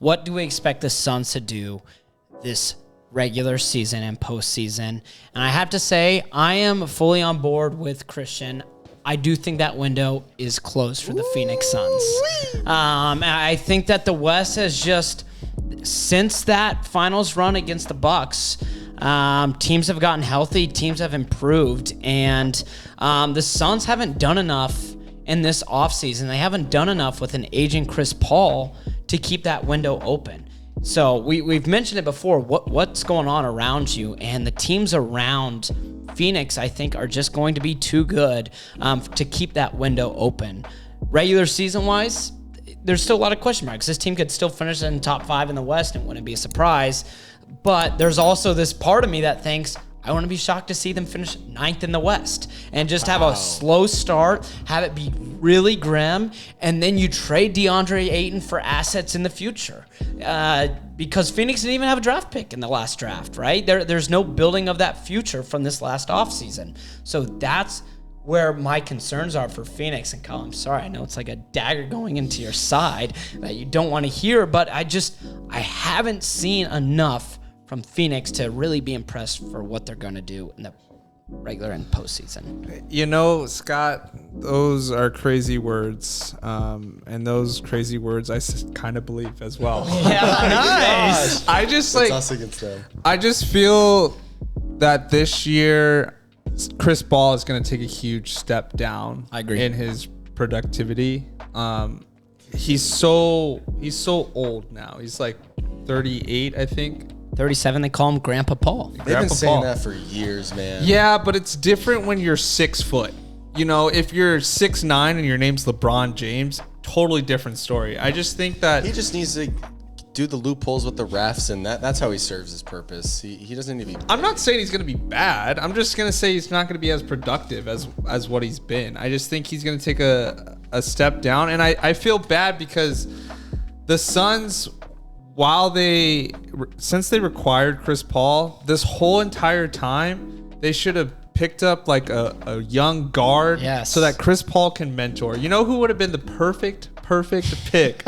what do we expect the Suns to do this regular season and postseason? And I have to say, I am fully on board with Christian. I do think that window is closed for the Phoenix Suns. I think that the West has just, since that finals run against the Bucks, teams have gotten healthy, teams have improved, and the Suns haven't done enough in this offseason. They haven't done enough with an aging Chris Paul to keep that window open. So we've mentioned it before, what's going on around you, and the teams around Phoenix, I think, are just going to be too good to keep that window open. Regular season-wise, there's still a lot of question marks. This team could still finish in top 5 in the West, and it wouldn't be a surprise. But there's also this part of me that thinks, I want to be shocked to see them finish 9th in the West and just have a slow start, have it be really grim, and then you trade DeAndre Ayton for assets in the future. Because Phoenix didn't even have a draft pick in the last draft, right? There's no building of that future from this last offseason. So that's where my concerns are for Phoenix. And Kyle, I'm sorry, I know it's like a dagger going into your side that you don't want to hear, but I haven't seen enough from Phoenix to really be impressed for what they're going to do in the regular and postseason. You know, Scott, those are crazy words. And those crazy words I kind of believe as well. Yeah, nice. I just It's us against them. I just feel that this year Chris Paul is going to take a huge step down. I agree. In his productivity. He's so old now. He's like 38, I think. 37, they call him Grandpa Paul. They've Grandpa been saying Paul. that for years, man. Yeah, but it's different when you're 6 foot. You know, if you're 6'9" and your name's LeBron James, totally different story. I just think that He just needs to do the loopholes with the refs, and that's how he serves his purpose. He doesn't need to be. I'm not saying he's going to be bad. I'm just going to say he's not going to be as productive as what he's been. I just think he's going to take a step down. And I feel bad because the Suns, since they required Chris Paul, this whole entire time, they should have picked up like a young guard so that Chris Paul can mentor. You know who would have been the perfect pick?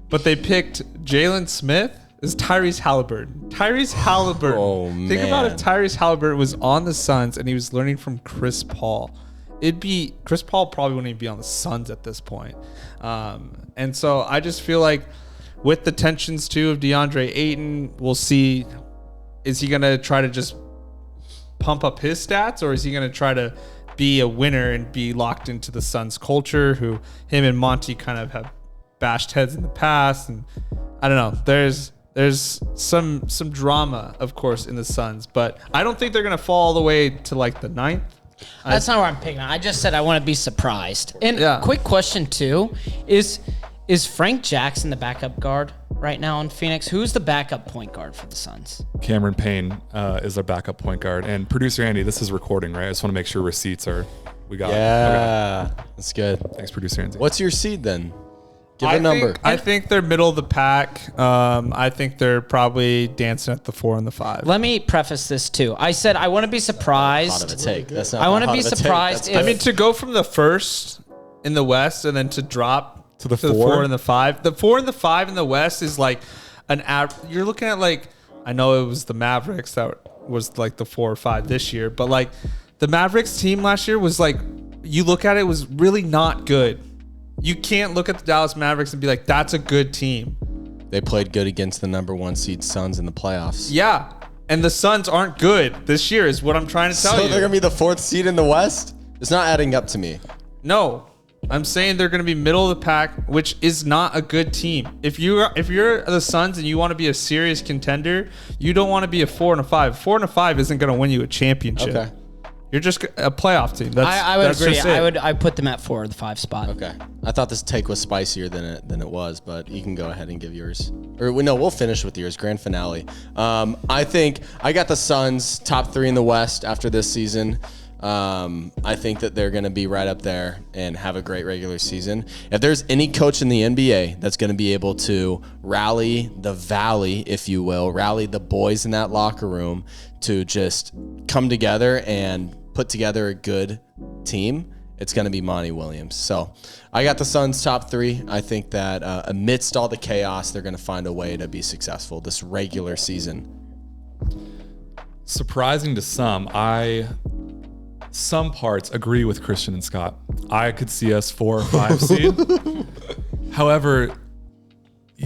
But they picked Jalen Smith. Is Tyrese Halliburton. Tyrese Halliburton. Oh, Think about man. if Tyrese Halliburton was on the Suns and he was learning from Chris Paul. Chris Paul probably wouldn't even be on the Suns at this point. And so I just feel like with the tensions too of DeAndre Ayton, we'll see, is he going to try to just pump up his stats, or is he going to try to be a winner and be locked into the Suns culture, who him and Monty kind of have bashed heads in the past? And I don't know, there's some drama, of course, in the Suns, but I don't think they're going to fall all the way to like the 9th. That's not where I'm picking on. I just said I want to be surprised. And Yeah. quick question too, is Frank Jackson the backup guard right now in Phoenix? Who's the backup point guard for the Suns? Cameron Payne is our backup point guard. And producer Andy, this is recording, right? I just want to make sure receipts we got it. Yeah, that's good. Okay. Thanks, producer Andy. What's your seed then? Give a number. I think they're middle of the pack. I think they're probably dancing at the 4 and the 5. Let me preface this too. I said I want to be surprised. Hot of a take. That's not I want to hot be of a take. surprised That's if I mean, to go from the 1st in the West and then to drop To the 4 4? and the 5. The 4 and the 5 in the West is like you're looking at, like, I know it was the Mavericks that was like the 4 or 5 this year, but like the Mavericks team last year was like, you look at it, was really not good. You can't look at the Dallas Mavericks and be like, that's a good team. They played good against the number 1 seed Suns in the playoffs. Yeah. And the Suns aren't good this year is what I'm trying to tell So you. they're going to be the 4th seed in the West? It's not adding up to me. No. I'm saying they're going to be middle of the pack, which is not a good team. If you're the Suns and you want to be a serious contender, you don't want to be a 4 and a 5. 4 and a 5 isn't going to win you a championship. Okay. You're just a playoff team. I would that's agree. just it. I put them at 4 or the 5 spot. Okay. I thought this take was spicier than it was, but you can go ahead and give yours. Or no, we'll finish with yours. Grand finale. I think I got the Suns top 3 in the West after this season. I think that they're going to be right up there and have a great regular season. If there's any coach in the NBA that's going to be able to rally the valley, if you will, rally the boys in that locker room to just come together and put together a good team, it's going to be Monty Williams. So I got the Suns top 3. I think that amidst all the chaos, they're going to find a way to be successful this regular season. Surprising to some, some parts agree with Christian and Scott. I could see us 4 or 5 seed. However,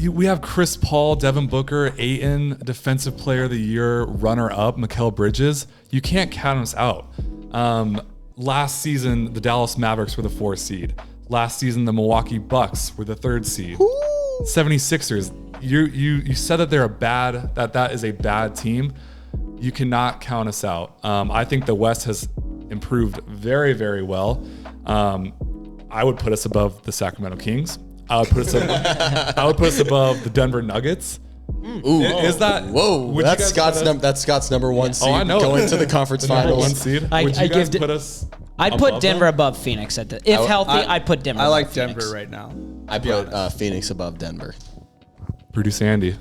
we have Chris Paul, Devin Booker, Ayton, Defensive Player of the Year, runner-up, Mikal Bridges. You can't count us out. Last season, the Dallas Mavericks were the 4th seed. Last season, the Milwaukee Bucks were the 3rd seed. 76ers. You said that they're that is a bad team. You cannot count us out. I think the West has improved very, very well. I would put us above the Sacramento Kings. I would put us above the Denver Nuggets. Ooh, is that? Whoa, that's Scott's number 1 seed. I know. Going to the conference Number finals. 1 seed. Would you guys put us? I'd put above Denver them? above Phoenix if healthy. I'd put Denver. I like above Denver Phoenix. right now. I put Phoenix above Denver. Producer Andy.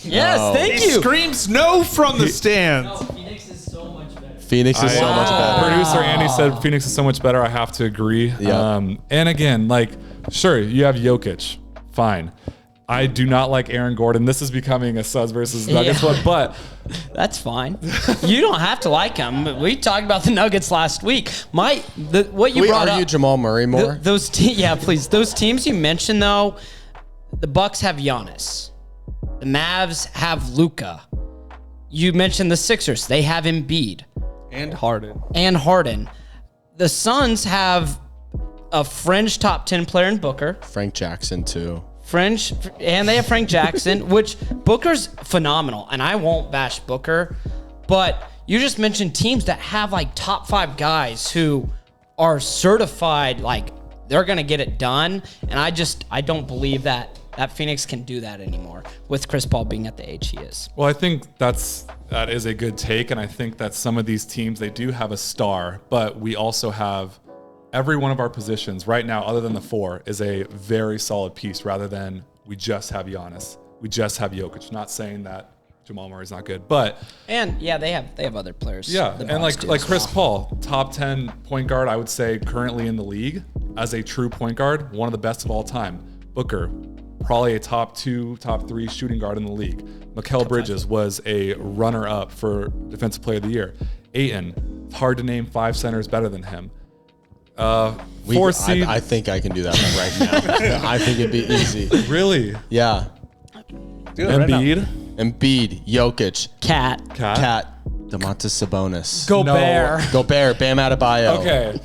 Yes, thank you. Screams no from the stands. Phoenix is so much better. Phoenix is so much better. Producer Andy said Phoenix is so much better. I have to agree. Yeah. And again, sure, you have Jokic. Fine. I do not like Aaron Gordon. This is becoming a Suns versus Nuggets one, but That's fine. You don't have to like him. We talked about the Nuggets last week. What you We brought argue up, Jamal Murray more. please. Those teams you mentioned though, the Bucks have Giannis. The Mavs have Luka. You mentioned the Sixers. They have Embiid And Harden. and Harden. The Suns have a fringe top 10 player in Booker. Frank Jackson too. And they have Frank Jackson, which Booker's phenomenal, and I won't bash Booker, but you just mentioned teams that have top 5 guys who are certified, they're gonna get it done, and I don't believe that Phoenix can do that anymore with Chris Paul being at the age he is. well, I think that is a good take, and I think that some of these teams, they do have a star, but we also have every one of our positions right now, other than the 4, is a very solid piece rather than we just have Giannis. We just have Jokic. Not saying that Jamal Murray's not good, but And yeah, they have other players. yeah, the and Bucks do like as Chris well. Paul, top 10 point guard, I would say currently in the league as a true point guard, one of the best of all time. Booker, probably a top 2, top 3 shooting guard in the league. Mikal Bridges was a runner-up for Defensive Player of the Year. Ayton, it's hard to name 5 centers better than him. 4 seed. I think I can do that right now. I think it'd be easy. Really? Yeah. Do it right now. Embiid? Embiid, Jokic, Cat. Cat, DeMontis Sabonis, Gobert. Gobert, Bam Adebayo, Okay.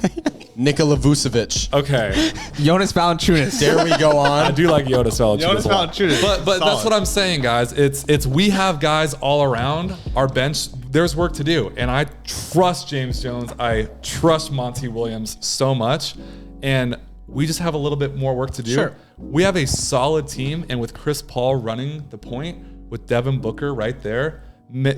Nikola Vucevic. Okay. Jonas Valanciunas. There we go I on. do like Jonas Valanciunas Jonas a lot. Valanciunas. But that's Solid. what I'm saying, guys. It's we have guys all around our bench. There's work to do, and I trust James Jones. I trust Monty Williams so much, and we just have a little bit more work to do. Sure. We have a solid team, and with Chris Paul running the point, with Devin Booker right there,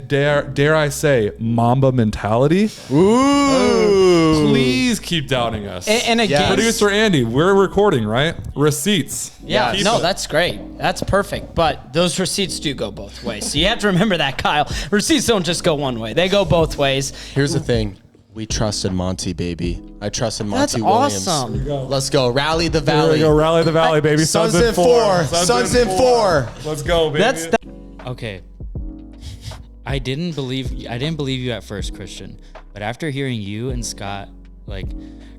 dare I say, Mamba mentality. Ooh. Please keep doubting us. And again, Yes. Producer Andy, we're recording, right? Receipts. yeah, Yes. no, that's great. That's perfect. But those receipts do go both ways. So you have to remember that, Kyle. Receipts don't just go one way. They go both ways. Here's the thing. We trusted Monty, baby. I trusted Monty That's Williams. awesome. Let's go. Rally the There Valley. we go, rally the valley, baby. Suns in 4. Suns in 4. Let's go, baby. That's Okay. I didn't believe you at first, Christian. But after hearing you and Scott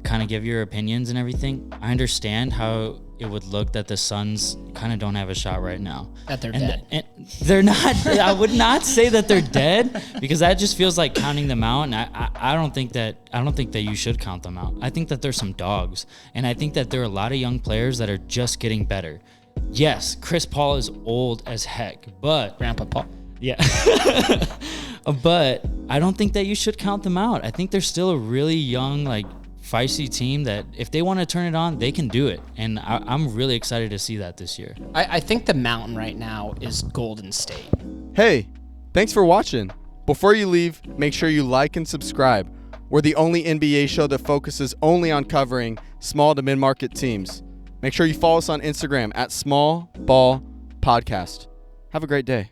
kind of give your opinions and everything, I understand how it would look that the Suns kind of don't have a shot right now. That they're And dead. and they're not. I would not say that they're dead because that just feels like counting them out. And I don't think that you should count them out. I think that there's some dogs, and I think that there are a lot of young players that are just getting better. Yes, Chris Paul is old as heck, but Grandpa Paul. yeah. But I don't think that you should count them out. I think they're still a really young, feisty team that if they want to turn it on, they can do it. And I'm really excited to see that this year. I think the mountain right now is Golden State. Hey, thanks for watching. Before you leave, make sure you like and subscribe. We're the only NBA show that focuses only on covering small to mid-market teams. Make sure you follow us on Instagram at Small Ball Podcast. Have a great day.